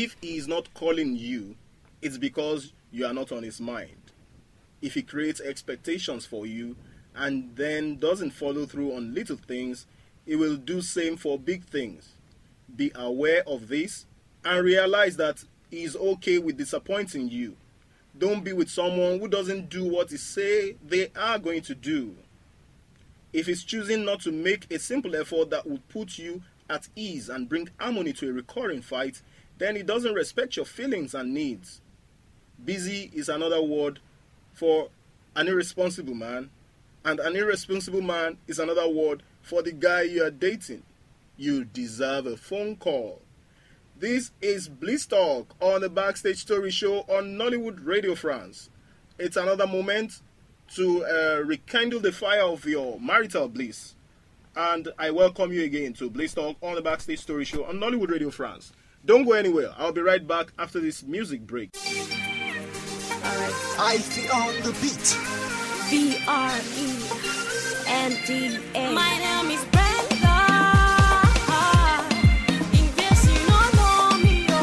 if he is not calling you, it's because you are not on his mind. If he creates expectations for you and then doesn't follow through on little things, he will do same for big things. Be aware of this and realize that he is okay with disappointing you. Don't be with someone who doesn't do what he say they are going to do. If he's choosing not to make a simple effort that would put you at ease and bring harmony to a recurring fight, then he doesn't respect your feelings and needs. Busy is another word for an irresponsible man, and an irresponsible man is another word for the guy you are dating. You deserve a phone call. This is Bliss Talk on the Backstage Story show on Nollywood Radio France. It's another moment to rekindle the fire of your marital bliss. And I welcome you again to Bliss Talk on the Backstage Story show on Nollywood Radio France. Don't go anywhere. I'll be right back after this music break. Ivy on the beat. Brenda. My name is Brenda. In case you don't know me, oh.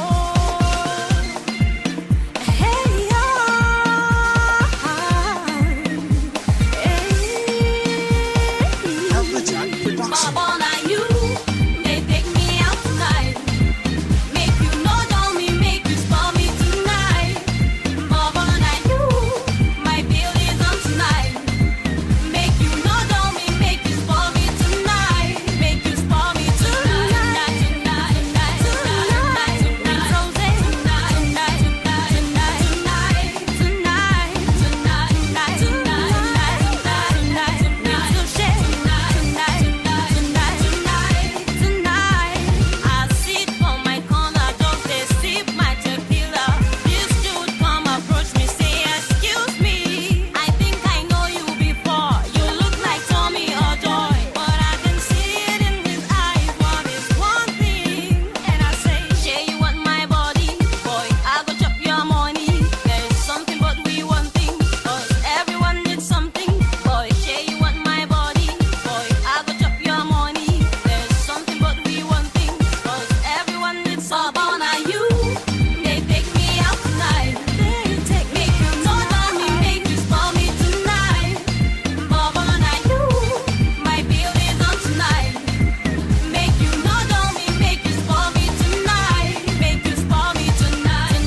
Hey, Baba, now you, they take me out tonight. Make you know, don't me, make you spoil me tonight. Baba, now you, my bill is on tonight. Make you know, don't me, make you spoil me tonight. Make you spoil me tonight. I sit for my corner, just they sip my tequila. This dude come approach me, say excuse me. I think I know you before. You look like Tommy or Joy, but I can see it in his eyes. What is one thing? And I say, Shay, you want my body, boy? I go chop your money. There's something, but we want things, 'cause everyone needs something, boy. Shay, you want my body, boy? I go chop your money. There's something, but we want things, 'cause everyone needs something. Now you, they take me out tonight. They take me, you know that me, make you spoil me tonight. Baba, now you, my bill is on tonight. Make you know, don't me, make you spoil me tonight. Make you spoil me tonight.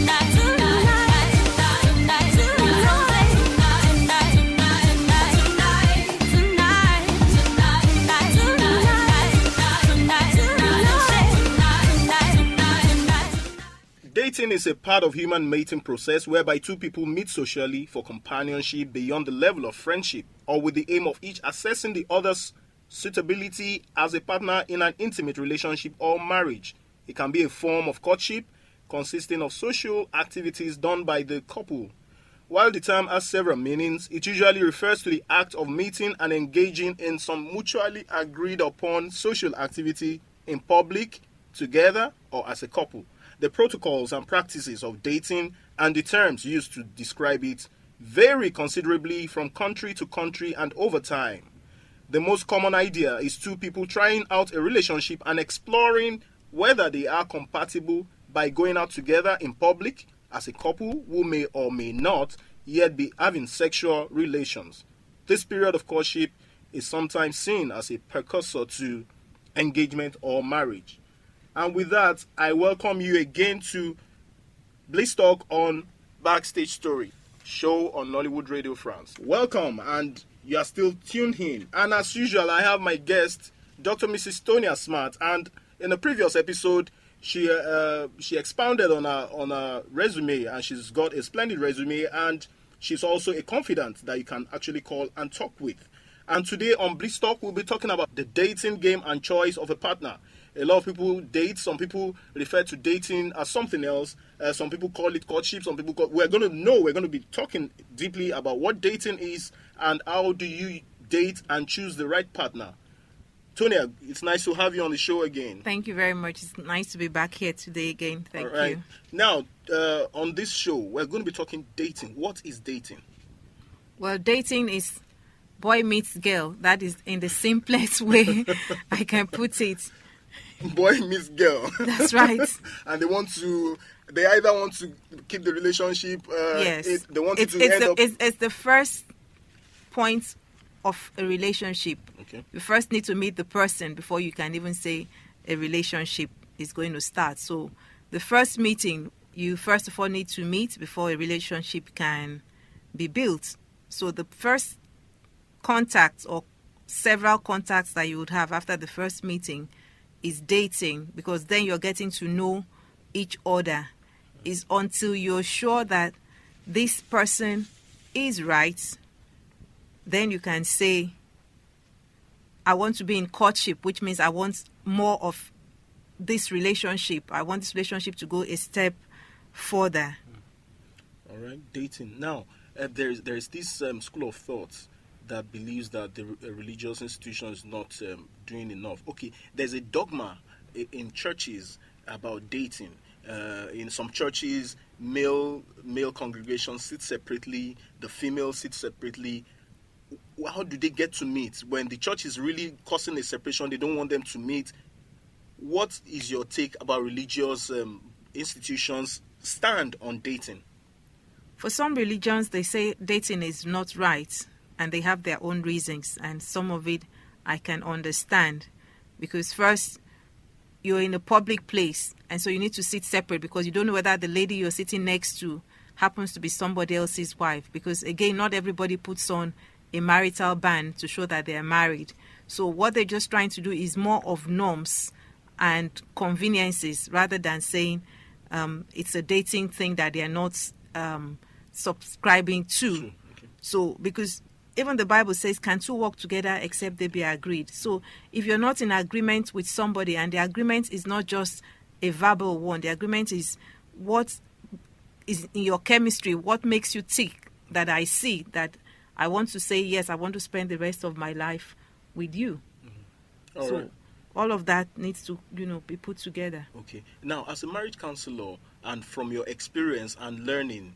Dating is a part of human mating process whereby two people meet socially for companionship beyond the level of friendship, or with the aim of each assessing the other's suitability as a partner in an intimate relationship or marriage. It can be a form of courtship consisting of social activities done by the couple. While the term has several meanings, it usually refers to the act of meeting and engaging in some mutually agreed upon social activity in public, together, or as a couple. The protocols and practices of dating and the terms used to describe it vary considerably from country to country and over time. The most common idea is two people trying out a relationship and exploring whether they are compatible by going out together in public as a couple who may or may not yet be having sexual relations. This period of courtship is sometimes seen as a precursor to engagement or marriage. And with that, I welcome you again to Bliss Talk on Backstage Story, show on Nollywood Radio France. Welcome, and you are still tuned in. And as usual, I have my guest, Dr. Mrs. Tonia Smart. And in the previous episode, she expounded on her resume, and she's got a splendid resume, and she's also a confidant that you can actually call and talk with. And today on Bliss Talk, we'll be talking about the dating game and choice of a partner. A lot of people date. Some people refer to dating as something else. Some people call it courtship. Some people we're going to be talking deeply about what dating is and how do you date and choose the right partner. Tonia, it's nice to have you on the show again. Thank you very much. It's nice to be back here today again. Thank you. Now, on this show, we're going to be talking dating. What is dating? Well, dating is boy meets girl. That is in the simplest way I can put it. Boy meets girl. That's right. And they want to they either want to keep the relationship. Yes. They want it's, it to it's end the, up. it's the first point of a relationship. Okay. You first need to meet the person before you can even say a relationship is going to start. So the first meeting, you first of all need to meet before a relationship can be built. So the first contact or several contacts that you would have after the first meeting is dating, because then you're getting to know each other. Is until you're sure that this person is right, then you can say, I want to be in courtship, which means I want more of this relationship. I want this relationship to go a step further. All right, dating. Now, there's this school of thought that believes that the religious institution is not doing enough. Okay, there's a dogma in churches about dating. In some churches, male congregations sit separately, the female sit separately. How do they get to meet when the church is really causing a separation? They don't want them to meet. What is your take about religious institutions' stand on dating? For some religions, they say dating is not right, and they have their own reasons, and some of it I can understand. Because first, you're in a public place, and so you need to sit separate because you don't know whether the lady you're sitting next to happens to be somebody else's wife. Because again, not everybody puts on a marital band to show that they are married. So what they're just trying to do is more of norms and conveniences rather than saying it's a dating thing that they are not subscribing to. Okay. So because even the Bible says, can two walk together except they be agreed? So if you're not in agreement with somebody, and the agreement is not just a verbal one, the agreement is what is in your chemistry, what makes you tick, that I see, that I want to say, yes, I want to spend the rest of my life with you. All so right. all of that needs to, be put together. Okay. Now, as a marriage counselor, and from your experience and learning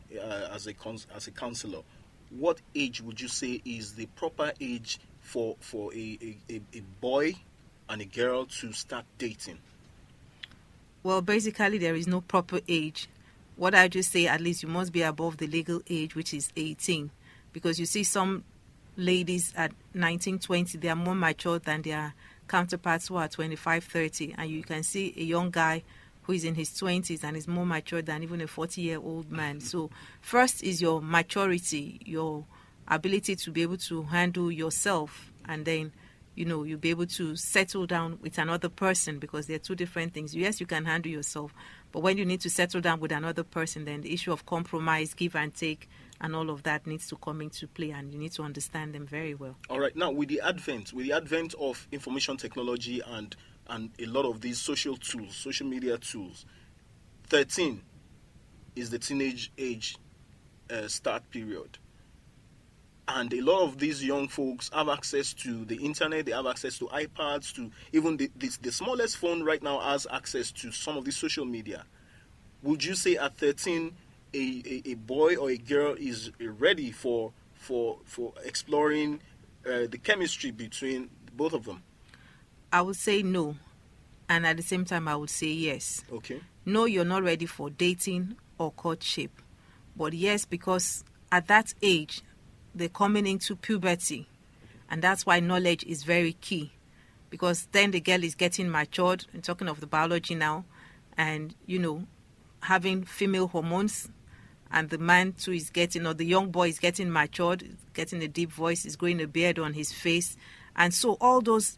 as a counselor, what age would you say is the proper age for a boy and a girl to start dating? Well, basically, there is no proper age. What I just say, at least you must be above the legal age, which is 18. Because you see some ladies at 19, 20, they are more mature than their counterparts who are 25, 30. And you can see a young guy who is in his 20s and is more mature than even a 40-year-old man. So first is your maturity, your ability to be able to handle yourself, and then you'll be able to settle down with another person, because they're two different things. Yes, you can handle yourself, but when you need to settle down with another person, then the issue of compromise, give and take, and all of that needs to come into play, and you need to understand them very well. All right. Now, with the advent of information technology and a lot of these social media tools, 13 is the teenage age start period. And a lot of these young folks have access to the internet, they have access to iPads, to even the smallest phone right now has access to some of the social media. Would you say at 13, a boy or a girl is ready for exploring the chemistry between both of them? I would say no. And at the same time, I would say yes. Okay. No, you're not ready for dating or courtship. But yes, because at that age, they're coming into puberty. And that's why knowledge is very key. Because then the girl is getting matured, and talking of the biology now, and, having female hormones. And the man too is getting, or the young boy is getting matured, getting a deep voice, is growing a beard on his face. And so all those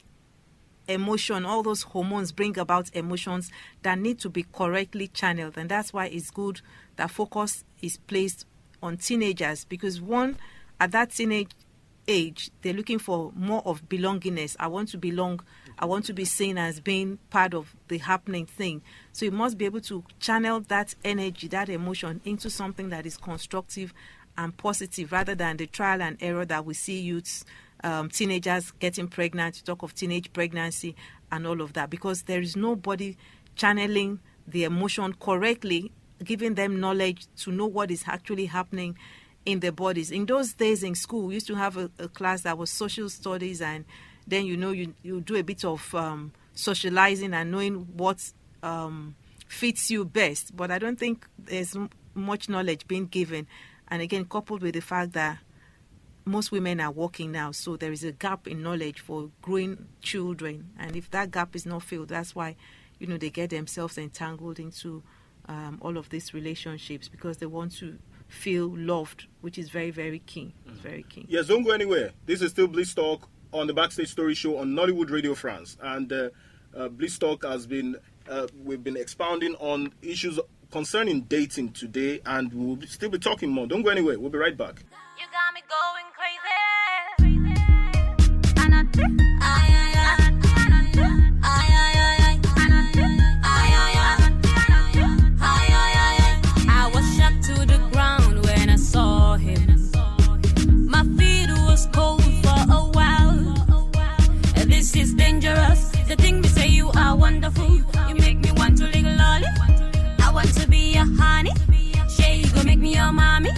all those hormones bring about emotions that need to be correctly channeled. And that's why it's good that focus is placed on teenagers, because one, at that teenage age, they're looking for more of belongingness. I want to belong. I want to be seen as being part of the happening thing. So you must be able to channel that energy, that emotion into something that is constructive and positive, rather than the trial and error that we see youths, teenagers getting pregnant. You talk of teenage pregnancy and all of that, because there is nobody channeling the emotion correctly, giving them knowledge to know what is actually happening in their bodies. In those days in school, we used to have a class that was social studies, and then you do a bit of socializing and knowing what fits you best. But I don't think there's much knowledge being given. And again, coupled with the fact that most women are working now, so there is a gap in knowledge for growing children. And if that gap is not filled, that's why, they get themselves entangled into all of these relationships, because they want to feel loved, which is very, very key. It's very key. Yes, don't go anywhere. This is still Bliss Talk on the Backstage Story show on Nollywood Radio France. And Bliss Talk has been, we've been expounding on issues concerning dating today, and we'll still be talking more. Don't go anywhere. We'll be right back. You got me going crazy. I was shocked to the ground when I saw him. My feet was cold for a while. This is dangerous. The thing we say you are wonderful. You make me want to lick lolly. I want to be your honey. Shay, you go make me your mommy.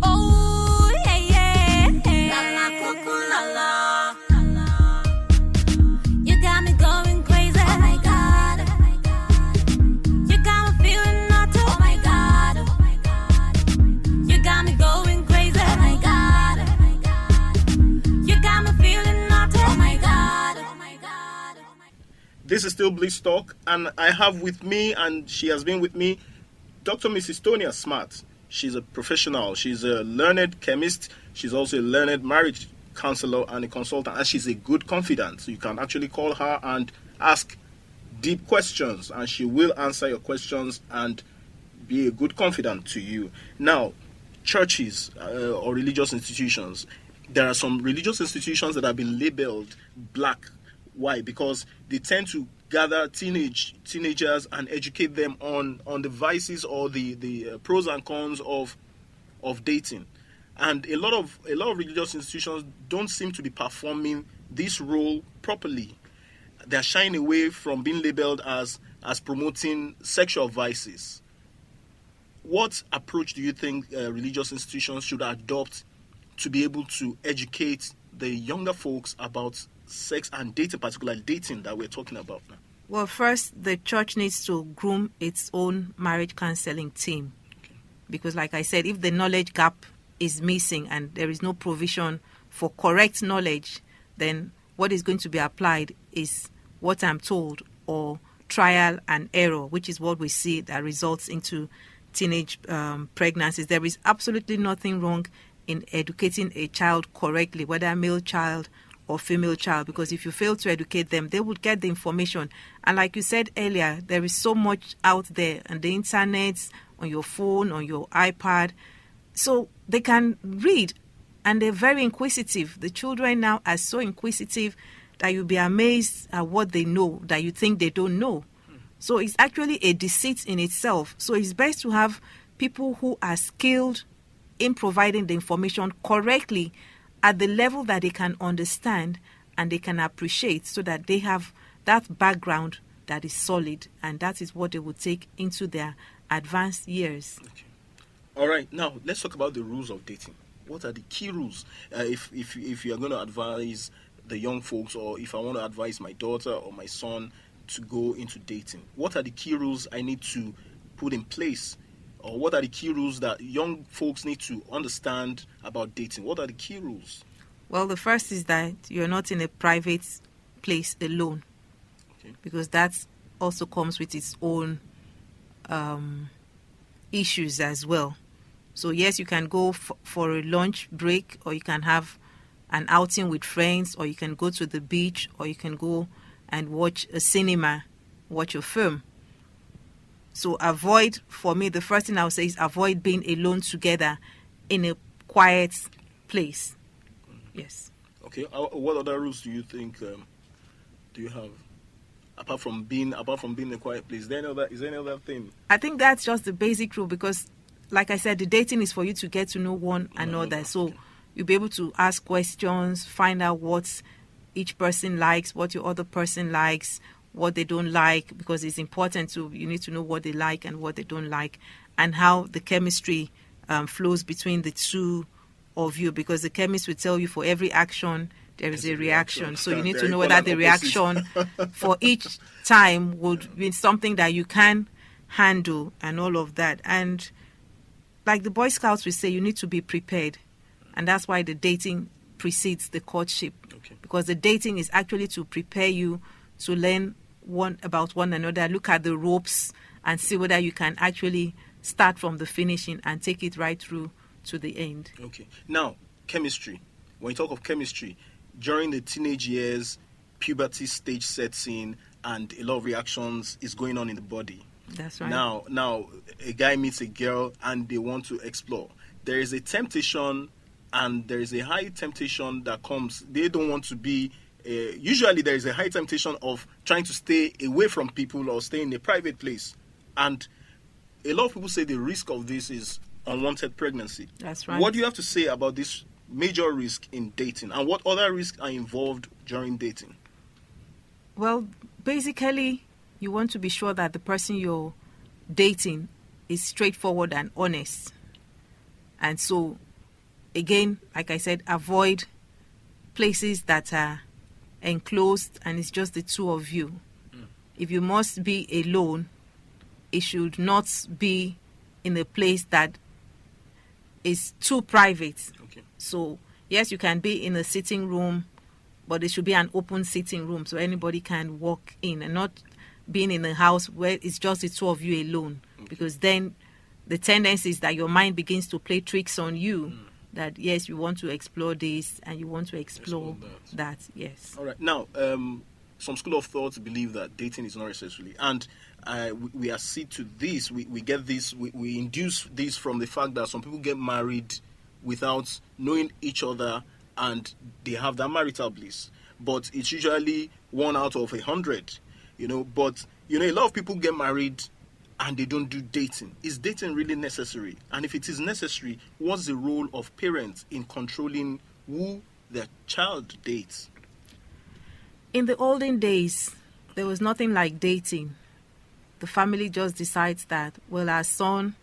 Oh, yeah, yeah. La la, cuckoo, la la. You got me going crazy. Oh my God. You got me feeling naughty. Oh my God. You got me going crazy. Oh my God. You got me feeling naughty. Oh my God. Oh my God. This is still Bliss Talk, and I have with me, and she has been with me, Dr. Mrs. Tonia Smart. She's a professional. She's a learned chemist. She's also a learned marriage counselor and a consultant, and she's a good confidant. So you can actually call her and ask deep questions, and she will answer your questions and be a good confidant to you. Now, churches or religious institutions, there are some religious institutions that have been labeled black. Why? Because they tend to gather teenagers and educate them on the vices or the pros and cons of dating. And a lot of religious institutions don't seem to be performing this role properly. They're shying away from being labeled as promoting sexual vices. What approach do you think religious institutions should adopt to be able to educate the younger folks about sex and dating, particularly dating that we're talking about now? Well, first, the church needs to groom its own marriage counseling team. Okay. Because like I said, if the knowledge gap is missing and there is no provision for correct knowledge, then what is going to be applied is what I'm told, or trial and error, which is what we see that results into teenage pregnancies. There is absolutely nothing wrong in educating a child correctly, whether a male child or female child, because if you fail to educate them, they would get the information. And like you said earlier, there is so much out there on the internet, on your phone, on your iPad, so they can read, and they're very inquisitive. The children now are so inquisitive that you'll be amazed at what they know that you think they don't know. So it's actually a deceit in itself. So it's best to have people who are skilled in providing the information correctly at the level that they can understand and they can appreciate, so that they have that background that is solid, and that is what they will take into their advanced years. Okay. All right, now let's talk about the rules of dating. What are the key rules? If you are going to advise the young folks, or if I want to advise my daughter or my son to go into dating, what are the key rules I need to put in place? Or what are the key rules that young folks need to understand about dating? What are the key rules? Well, the first is that you're not in a private place alone. Okay. Because that also comes with its own issues as well. So yes, you can go for a lunch break, or you can have an outing with friends, or you can go to the beach, or you can go and watch a cinema, watch a film. So for me, the first thing I would say is avoid being alone together in a quiet place. Yes. Okay. What other rules do you think do you have apart from being in a quiet place? Is there any other thing? I think that's just the basic rule, because, like I said, the dating is for you to get to know one another. So you'll be able to ask questions, find out what each person likes, what your other person likes, what they don't like, because it's important you need to know what they like and what they don't like, and how the chemistry flows between the two of you, because the chemist will tell you for every action there is There's a a reaction. reaction. So you need to Very know equal whether and the reaction for each time would be something that you can handle and all of that. And like the Boy Scouts will say, you need to be prepared. And that's why the dating precedes the courtship. Okay. Because the dating is actually to prepare you to learn about one another, look at the ropes and see whether you can actually start from the finishing and take it right through to the end. Okay. Now, chemistry. When you talk of chemistry, during the teenage years, puberty stage sets in and a lot of reactions is going on in the body. That's right. Now, a guy meets a girl and they want to explore. There is a temptation and there is a high temptation that comes. They don't want to be, usually there is a high temptation of trying to stay away from people or stay in a private place. And a lot of people say the risk of this is unwanted pregnancy. That's right. What do you have to say about this major risk in dating, and what other risks are involved during dating? Well, basically, you want to be sure that the person you're dating is straightforward and honest. And so, again, like I said, avoid places that are enclosed and it's just the two of you. If you must be alone, it should not be in a place that is too private. Okay. So, yes, you can be in a sitting room, but it should be an open sitting room so anybody can walk in, and not being in a house where it's just the two of you alone. Okay. Because then the tendency is that your mind begins to play tricks on you. That, yes, you want to explore this and you want to explore that. Yes. All right. Now, some school of thought believe that dating is not necessarily, and we accede to this. We get this. We induce this from the fact that some people get married without knowing each other, and they have that marital bliss. But it's usually 1 out of 100, But a lot of people get married and they don't do dating. Is dating really necessary? And if it is necessary, what's the role of parents in controlling who their child dates? In the olden days, there was nothing like dating. The family just decides that, well, our son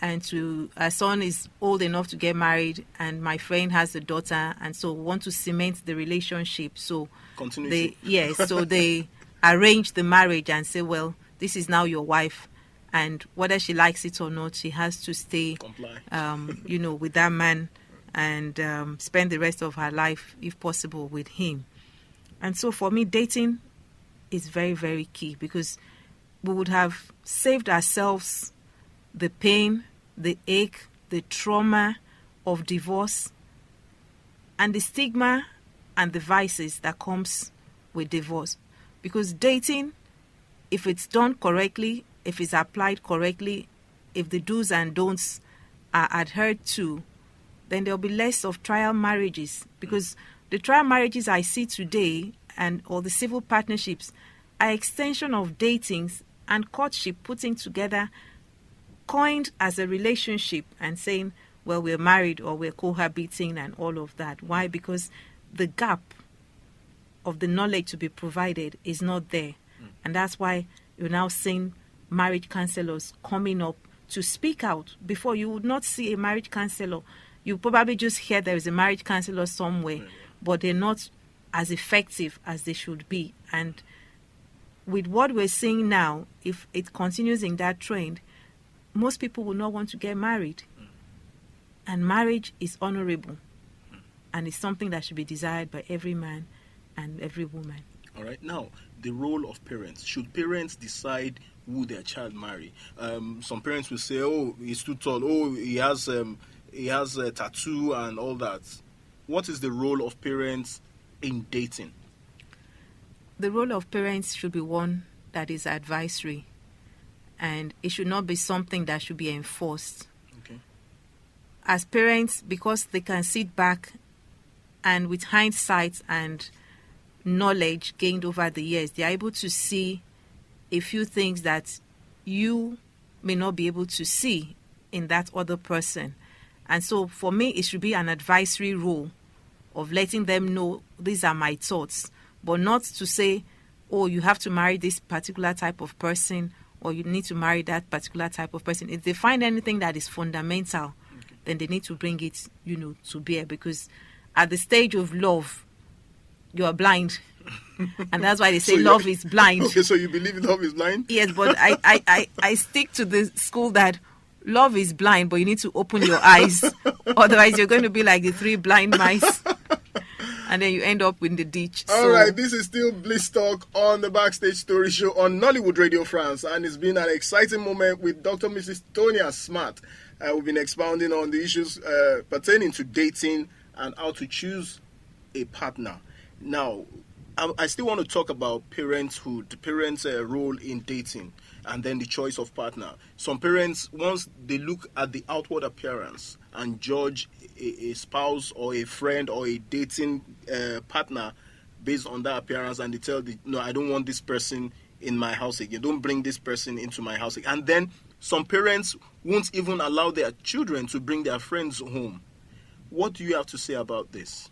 is old enough to get married, and my friend has a daughter, and so we want to cement the relationship. So continuity. So they arrange the marriage and say, well, this is now your wife, and whether she likes it or not, she has to stay, with that man and spend the rest of her life, if possible, with him. And so for me, dating is very, very key, because we would have saved ourselves the pain, the ache, the trauma of divorce, and the stigma and the vices that comes with divorce. Because dating, if it's done correctly, if it's applied correctly, if the do's and don'ts are adhered to, then there'll be less of trial marriages. Because the trial marriages I see today, and all the civil partnerships, are extension of datings and courtship putting together, coined as a relationship and saying, well, we're married or we're cohabiting and all of that. Why? Because the gap of the knowledge to be provided is not there. And that's why you're now seeing marriage counselors coming up to speak out. Before, you would not see a marriage counselor. You probably just hear there is a marriage counselor somewhere, but they're not as effective as they should be. And with what we're seeing now, if it continues in that trend, most people will not want to get married. And marriage is honorable. And it's something that should be desired by every man and every woman. All right. Now, the role of parents. Should parents decide who their child marry? Some parents will say, oh, he's too tall. Oh, he has a tattoo and all that. What is the role of parents in dating? The role of parents should be one that is advisory, and it should not be something that should be enforced. Okay. As parents, because they can sit back and with hindsight and knowledge gained over the years, they are able to see a few things that you may not be able to see in that other person. And so for me, it should be an advisory role of letting them know these are my thoughts, but not to say, oh, you have to marry this particular type of person or you need to marry that particular type of person. If they find anything that is fundamental, then they need to bring it, to bear, because at the stage of love, you are blind. And that's why they say So love is blind. Okay, so you believe love is blind? Yes, but I stick to the school that love is blind, but you need to open your eyes. Otherwise, you're going to be like the 3 blind mice. And then you end up in the ditch. All right, this is still Bliss Talk on the Backstage Story show on Nollywood Radio France. And it's been an exciting moment with Dr. Mrs. Tonia Smart. We've been expounding on the issues pertaining to dating and how to choose a partner. Now, I still want to talk about parenthood, the parents' role in dating, and then the choice of partner. Some parents, once they look at the outward appearance and judge a spouse or a friend or a dating partner based on that appearance, and they tell no, I don't want this person in my house again. Don't bring this person into my house again. And then some parents won't even allow their children to bring their friends home. What do you have to say about this?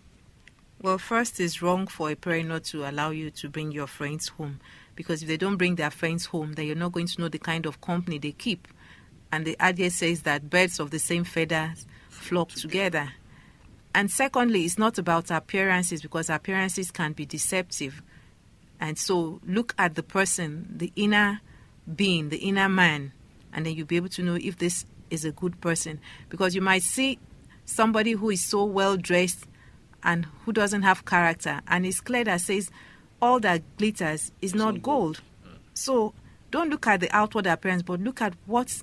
Well, first, it's wrong for a parent not to allow you to bring your friends home, because if they don't bring their friends home, then you're not going to know the kind of company they keep. And the adage says that birds of the same feathers flock together. And secondly, it's not about appearances, because appearances can be deceptive. And so look at the person, the inner being, the inner man, and then you'll be able to know if this is a good person. Because you might see somebody who is so well dressed and who doesn't have character, and it's clear that says all that glitters is not gold. So don't look at the outward appearance, but look at what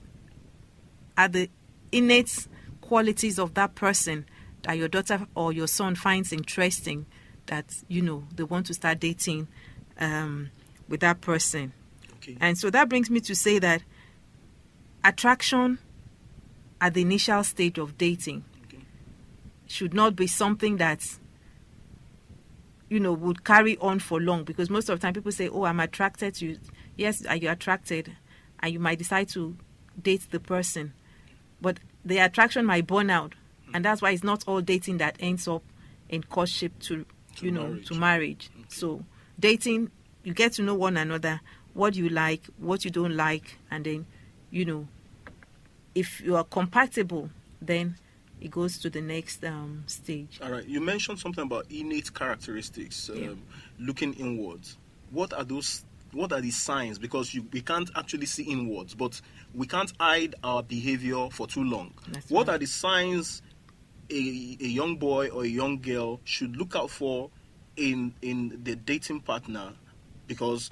are the innate qualities of that person that your daughter or your son finds interesting, that they want to start dating with that person. Okay. And so that brings me to say that attraction at the initial stage of dating should not be something that would carry on for long, because most of the time people say, oh, I'm attracted to you. Yes, are you attracted? And you might decide to date the person, but the attraction might burn out, and that's why it's not all dating that ends up in courtship to marriage. Okay. So dating, you get to know one another, what you like, what you don't like, and then if you are compatible, then it goes to the next stage. All right. You mentioned something about innate characteristics, looking inwards. What are those? What are the signs? Because we can't actually see inwards, but we can't hide our behavior for too long. What are the signs a young boy or a young girl should look out for in the dating partner? Because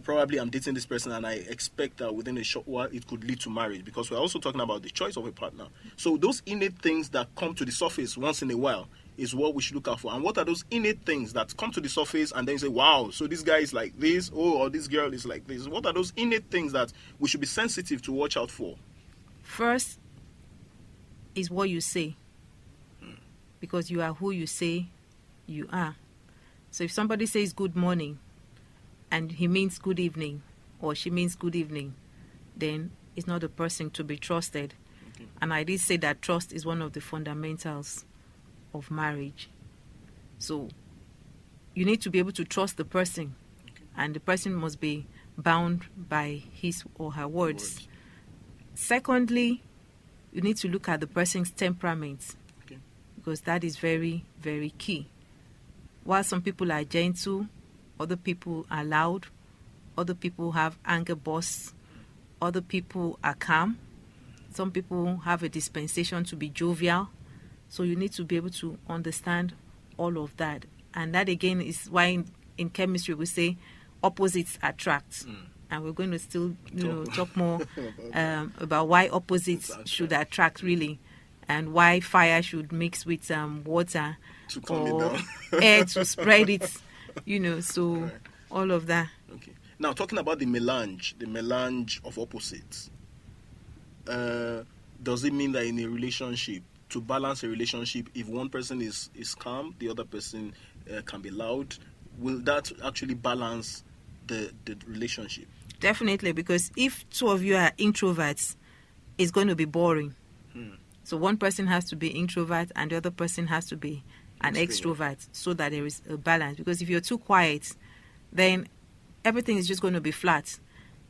probably I'm dating this person and I expect that within a short while it could lead to marriage, because we're also talking about the choice of a partner. So those innate things that come to the surface once in a while is what we should look out for. And what are those innate things that come to the surface and then you say, wow, so this guy is like this, or this girl is like this? What are those innate things that we should be sensitive to watch out for? First is what you say, because you are who you say you are. So if somebody says good morning, and he means good evening, or she means good evening, then it's not a person to be trusted. Okay. And I did say that trust is one of the fundamentals of marriage. So you need to be able to trust the person, and the person must be bound by his or her words. Secondly, you need to look at the person's temperament, because that is very, very key. While some people are gentle, other people are loud, other people have anger bursts, other people are calm, some people have a dispensation to be jovial. So you need to be able to understand all of that. And that again is why in chemistry we say opposites attract. And we're going to still talk more about why opposites should attract really, and why fire should mix with water or air to spread it. So right. All of that. Okay. Now, talking about the melange of opposites, does it mean that in a relationship, to balance a relationship, if one person is calm, the other person can be loud, will that actually balance the relationship? Definitely, because if two of you are introverts, it's going to be boring. So one person has to be introvert and the other person has to be an extrovert, so that there is a balance. Because if you're too quiet, then everything is just going to be flat.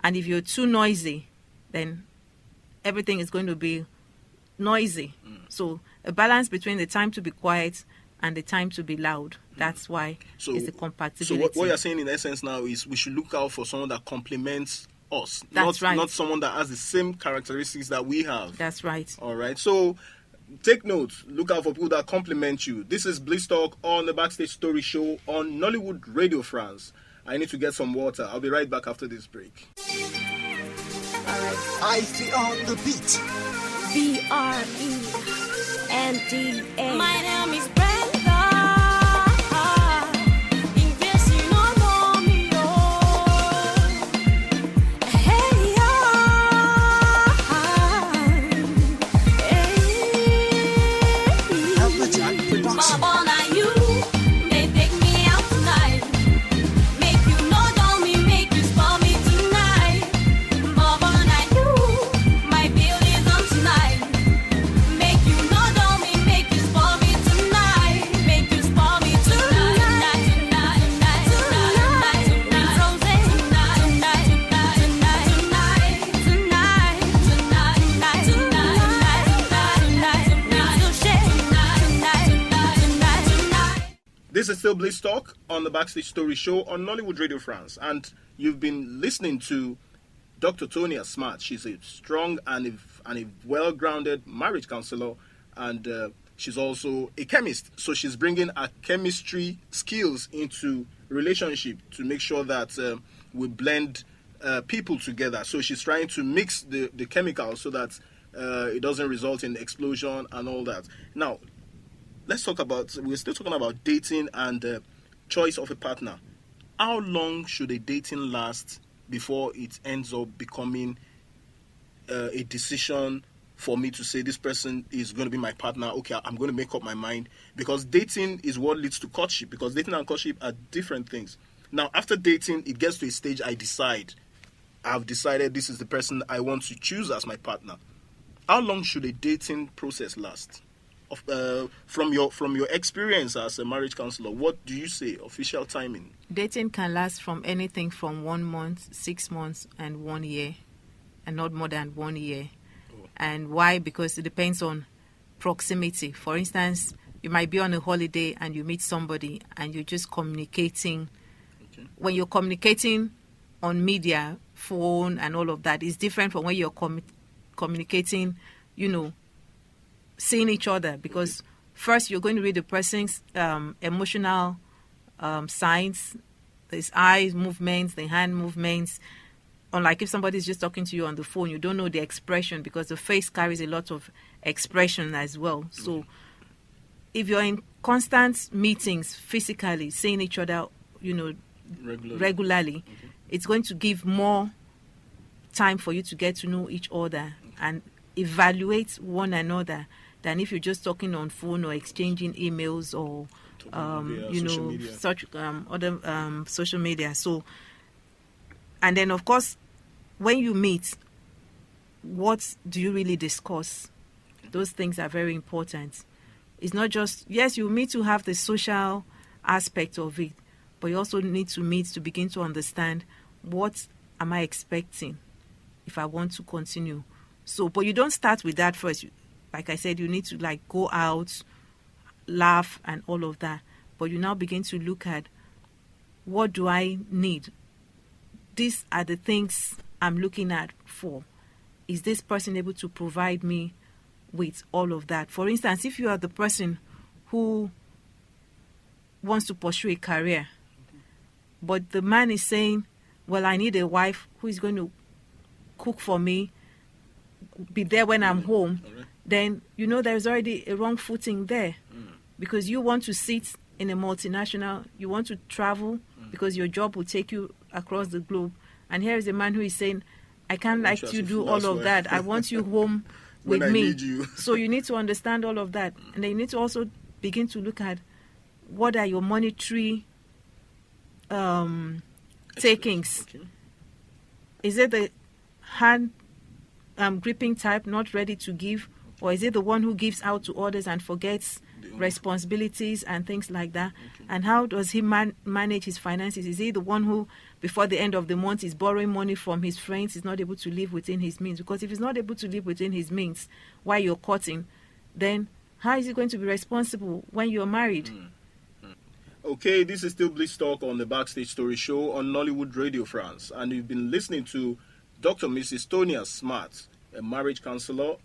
And if you're too noisy, then everything is going to be noisy. So a balance between the time to be quiet and the time to be loud. That's why So, it's a so compatibility. what you're saying in essence now is we should look out for someone that complements us, That's right. not someone that has the same characteristics that we have. That's right. All right. So take note. Look out for people that complement you. This is Bliss Talk on the Backstage Story show on Nollywood Radio France. I need to get some water. I'll be right back after this break. I feel on the beat. BRENDA. My name is Brenda. In case you don't know me, oh. Hey, Applejack Production. Baba, now you, they take me out tonight. Make you know don't me, make you spoil me tonight. Baba, now you, my bill is on tonight. Make you know don't me, make you spoil me tonight. Make you spoil me tonight. Tonight, tonight, tonight, tonight, Rose, tonight, tonight, tonight, tonight, tonight, tonight, tonight. This is still Bliss Talk on the Backstage Story show on Nollywood Radio France, and you've been listening to Dr. Tonia Smart. She's a strong and a well-grounded marriage counselor, and she's also a chemist. So she's bringing her chemistry skills into relationship to make sure that we blend people together. So she's trying to mix the chemicals so that it doesn't result in explosion and all that. Now, let's talk about, we're still talking about dating and choice of a partner. How long should a dating last before it ends up becoming a decision for me to say this person is going to be my partner? Okay, I'm going to make up my mind, because dating is what leads to courtship, because dating and courtship are different things. Now, after dating, it gets to a stage I've decided this is the person I want to choose as my partner. How long should a dating process last? From your experience as a marriage counselor, what do you say official timing? Dating can last from anything from 1 month, 6 months, and 1 year, and not more than 1 year. And why? Because it depends on proximity. For instance, you might be on a holiday and you meet somebody and you're just communicating. Okay. When you're communicating on media, phone, and all of that, it's different from when you're communicating, seeing each other, because first you're going to read the person's emotional signs, his eyes movements, the hand movements. Unlike if somebody's just talking to you on the phone, you don't know the expression, because the face carries a lot of expression as well. So if you're in constant meetings physically, seeing each other, regularly, it's going to give more time for you to get to know each other and evaluate one another than if you're just talking on phone or exchanging emails or social media. such other social media. So, and then of course, when you meet, what do you really discuss? Those things are very important. It's not just, yes, you meet to have the social aspect of it, but you also need to meet to begin to understand, what am I expecting if I want to continue? So, but you don't start with that first. Like I said, you need to go out, laugh, and all of that. But you now begin to look at, what do I need? These are the things I'm looking at for. Is this person able to provide me with all of that? For instance, if you are the person who wants to pursue a career, but the man is saying, well, I need a wife who is going to cook for me, be there when I'm home, then there's already a wrong footing there. Because you want to sit in a multinational, you want to travel because your job will take you across the globe. And here is a man who is saying, I can't let you do all of that. I want you home with when me. I need you. So you need to understand all of that. And then you need to also begin to look at, what are your monetary takings? Okay. Is it the hand gripping type, not ready to give, or is it the one who gives out to others and forgets responsibilities and things like that? Okay. And how does he manage his finances? Is he the one who, before the end of the month, is borrowing money from his friends, is not able to live within his means? Because if he's not able to live within his means while you're courting, then How is he going to be responsible when you're married? Okay, this is still Bliss Talk on the Backstage Story show on Nollywood Radio France, and you've been listening to Dr. Mrs. Tonia Smart, a marriage counselor,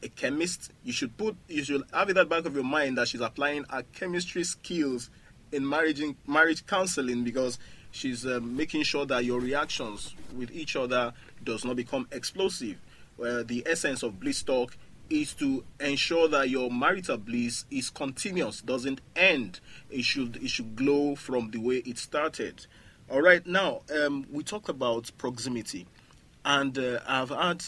a chemist. You should have it at the back of your mind that she's applying her chemistry skills in marriage counseling, because she's making sure that your reactions with each other does not become explosive. The essence of Bliss Talk is to ensure that your marital bliss is continuous, doesn't end. It should glow from the way it started. All right, now we talk about proximity, and I've had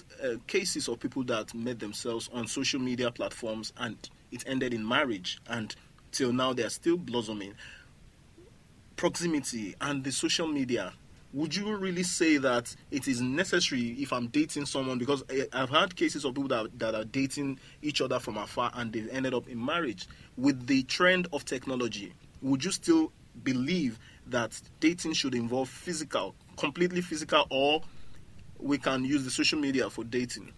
cases of people that met themselves on social media platforms and it ended in marriage, and till now they are still blossoming. Proximity and the social media, would you really say that it is necessary if I'm dating someone? Because I've had cases of people that are dating each other from afar and they've ended up in marriage. With the trend of technology, would you still believe that dating should involve completely physical, or we can use the social media for dating?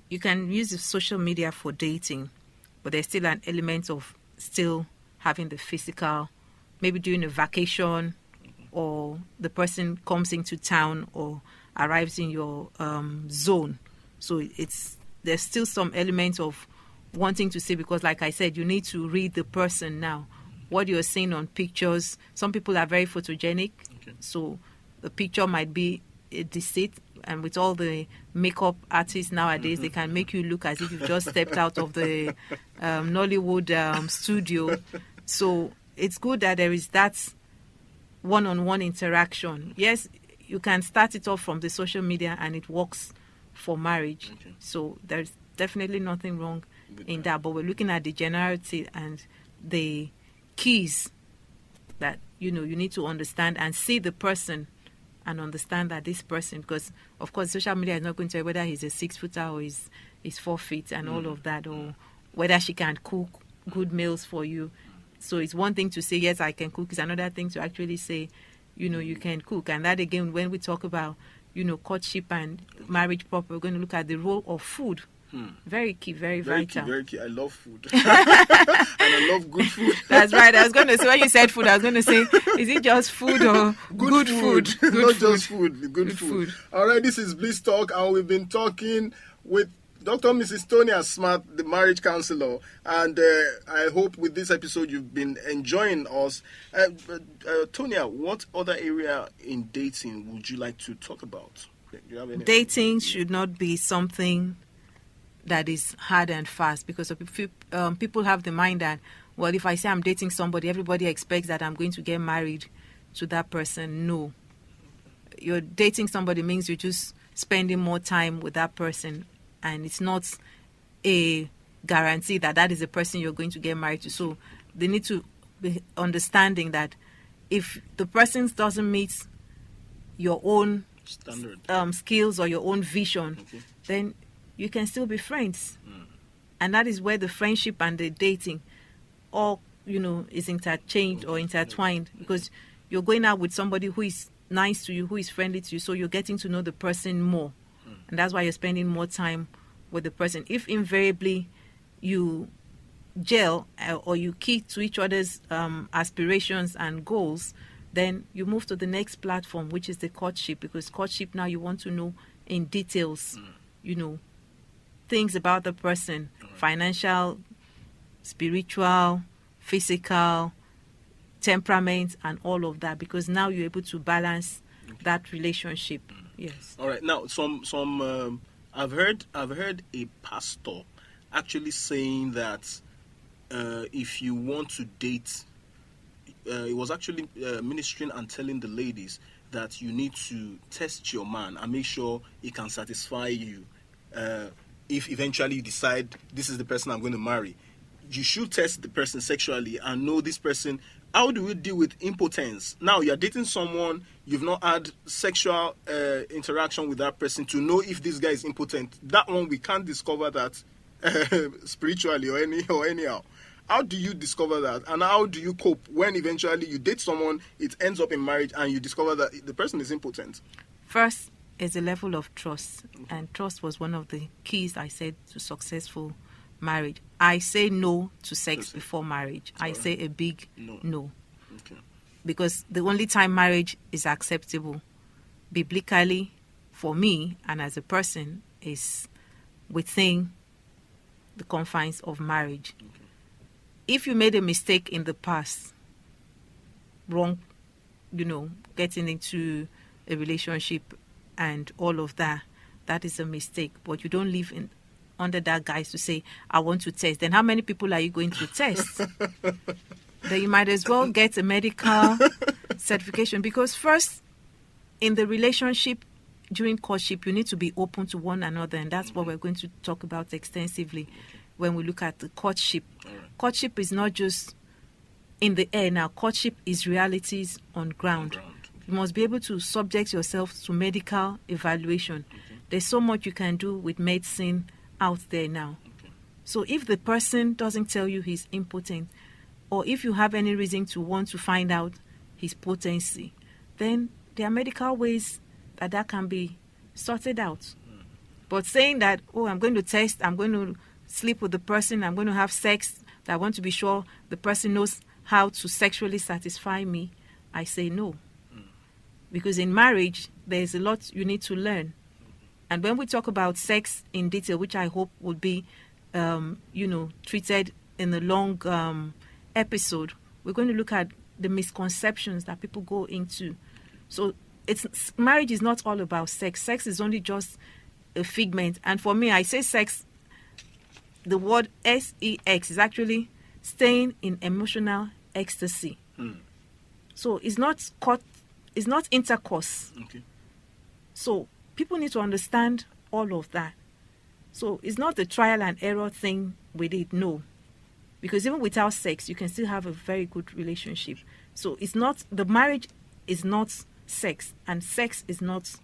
You can use the social media for dating, but there's still an element of still having the physical, maybe during a vacation, or the person comes into town or arrives in your zone. So there's still some element of wanting to see, because like I said, you need to read the person now. What you're seeing on pictures, some people are very photogenic, so the picture might be a deceit, and with all the makeup artists nowadays, they can make you look as if you've just stepped out of the Nollywood studio. So it's good that there is that one-on-one interaction. Yes, you can start it off from the social media and it works for marriage. So there's definitely nothing wrong in that. But we're looking at the generality and the keys that you need to understand and see the person and understand that this person, because of course social media is not going to tell you whether he's a 6-footer or he's 4 feet and all of that, or whether she can cook good meals for you. So it's one thing to say, yes, I can cook. It's another thing to actually say, you can cook. And that, again, when we talk about, courtship and marriage proper, we're going to look at the role of food. Very key, very vital. Very key. I love food. And I love good food. That's right. I was going to say, when you said food, I was going to say, is it just food or good food? Not just food, good food. All right, this is Bliss Talk, and we've been talking with Dr. Mrs. Tonia Smart, the marriage counselor, and I hope with this episode you've been enjoying us. Tonia, what other area in dating would you like to talk about? Do you have any? Dating should not be something that is hard and fast, because people have the mind that, well, if I say I'm dating somebody, everybody expects that I'm going to get married to that person. No. You're dating somebody means you're just spending more time with that person, and it's not a guarantee that is the person you're going to get married to. So they need to be understanding that if the person doesn't meet your own standard skills or your own vision, then you can still be friends. And that is where the friendship and the dating all, is interchanged or intertwined, because you're going out with somebody who is nice to you, who is friendly to you, so you're getting to know the person more. And that's why you're spending more time with the person. If invariably you gel or you key to each other's aspirations and goals, then you move to the next platform, which is the courtship, because courtship now you want to know in details, things about the person, financial, spiritual, physical, temperament, and all of that, because now you're able to balance that relationship. Yes. All right. Now, some I've heard a pastor actually saying that if you want to date, he was actually ministering and telling the ladies that you need to test your man and make sure he can satisfy you. If eventually you decide this is the person I'm going to marry, you should test the person sexually and know this person. How do we deal with impotence? Now you're dating someone, you've not had sexual interaction with that person to know if this guy is impotent. That one we can't discover that spiritually or anyhow. How do you discover that? And how do you cope when eventually you date someone, it ends up in marriage, and you discover that the person is impotent? First is a level of trust. And trust was one of the keys, I said, to successful marriage. I say no to sex Listen. before marriage. I Alright. say a big No. no. Okay. Because the only time marriage is acceptable biblically for me and as a person is within the confines of marriage. If you made a mistake in the past, wrong, getting into a relationship and all of that, that is a mistake. But you don't live in under that guise to say, I want to test. Then how many people are you going to test? Then you might as well get a medical certification, because first, in the relationship, during courtship, you need to be open to one another, and that's what we're going to talk about extensively when we look at the courtship. Courtship is not just in the air now. Courtship is realities on ground. You must be able to subject yourself to medical evaluation. There's so much you can do with medicine out there now. So if the person doesn't tell you he's impotent, or if you have any reason to want to find out his potency, then there are medical ways that can be sorted out. But saying that, oh, I'm going to test, I'm going to sleep with the person, I'm going to have sex, that I want to be sure the person knows how to sexually satisfy me, I say no. Because in marriage, there's a lot you need to learn. And when we talk about sex in detail, which I hope would be, treated in a long episode, we're going to look at the misconceptions that people go into. So marriage is not all about sex. Sex is only just a figment. And for me, I say sex, the word sex is actually staying in emotional ecstasy. So it's not intercourse. Okay. So people need to understand all of that. So it's not the trial and error thing with it, no. Because even without sex, you can still have a very good relationship. So it's not, the marriage is not sex, and sex is not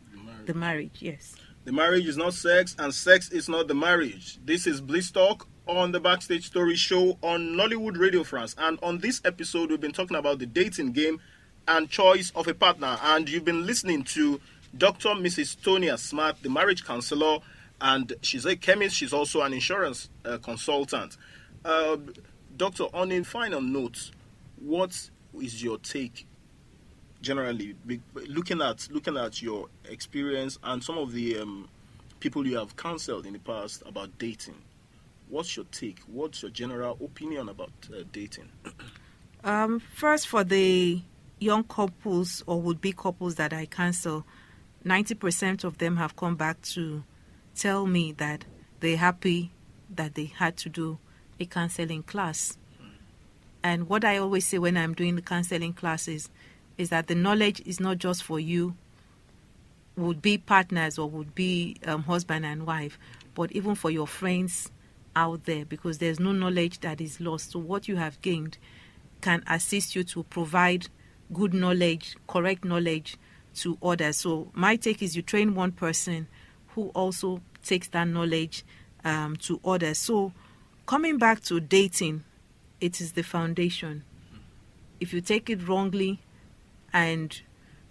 the marriage, yes. The marriage is not sex, and sex is not the marriage. This is Bliss Talk on the Backstage Story show on Nollywood Radio France. And on this episode, we've been talking about the dating game and choice of a partner. And you've been listening to Dr. Mrs. Tonia Smart, the marriage counselor, and she's a chemist. She's also an insurance consultant. Doctor, on a final note, what is your take generally, looking at your experience and some of the people you have counseled in the past about dating? What's your take? What's your general opinion about dating? First, for the young couples or would-be couples that I counsel, 90% of them have come back to tell me that they're happy that they had to do a counseling class. And what I always say when I'm doing the counseling classes is that the knowledge is not just for you, would-be partners or would-be husband and wife, but even for your friends out there, because there's no knowledge that is lost. So what you have gained can assist you to provide good knowledge, correct knowledge to others. So my take is you train one person who also takes that knowledge to others. So coming back to dating, it is the foundation. If you take it wrongly and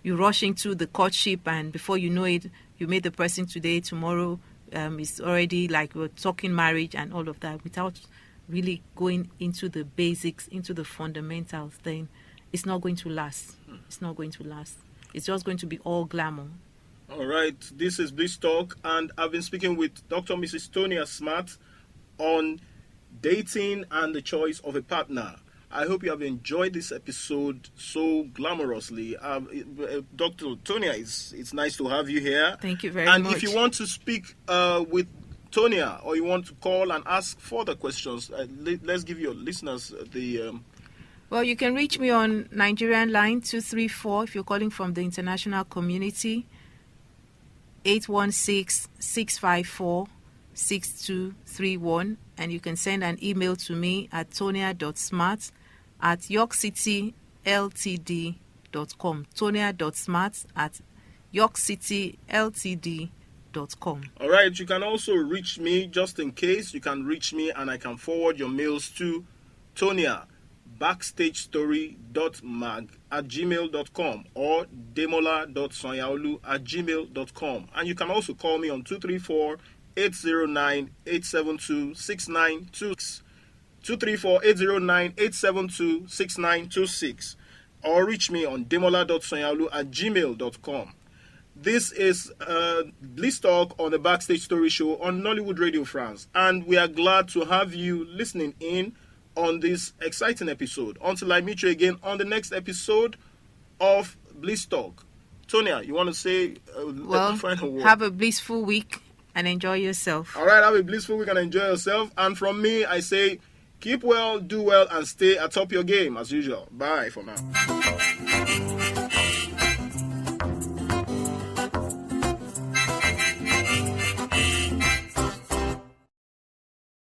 you rush into the courtship, and before you know it, you meet the person today, tomorrow it's already like we're talking marriage and all of that, without really going into the basics, into the fundamentals, then it's not going to last. It's not going to last. It's just going to be all glamour. All right, this is Bliss Talk, and I've been speaking with Dr. Mrs. Tonia Smart on dating and the choice of a partner. I hope you have enjoyed this episode so glamorously. Dr. Tonia, it's nice to have you here. Thank you very much. And much. if you want to speak with Tonia, or you want to call and ask further questions, let's give your listeners the... Well, you can reach me on Nigerian line 234 if you're calling from the international community, 816-654-6231, and you can send an email to me at tonia.smart@yorkcityltd.com. tonia.smart@yorkcityltd.com. All right, you can also reach me, just in case, you can reach me and I can forward your mails to Tonia, backstagestory.mag@gmail.com or demola.sanyaolu@gmail.com. And you can also call me on 234 234-809-872-6926. 234-809-872-6926. Or reach me on demola.sanyaolu@gmail.com. This is Bliss Talk on the Backstage Story show on Nollywood Radio France. And we are glad to have you listening in on this exciting episode. Until I meet you again on the next episode of Bliss Talk. Tonia, you want to say Well, final word? have a blissful week and enjoy yourself. All right, have a blissful week and enjoy yourself. And from me, I say, keep well, do well, and stay atop your game as usual. Bye for now.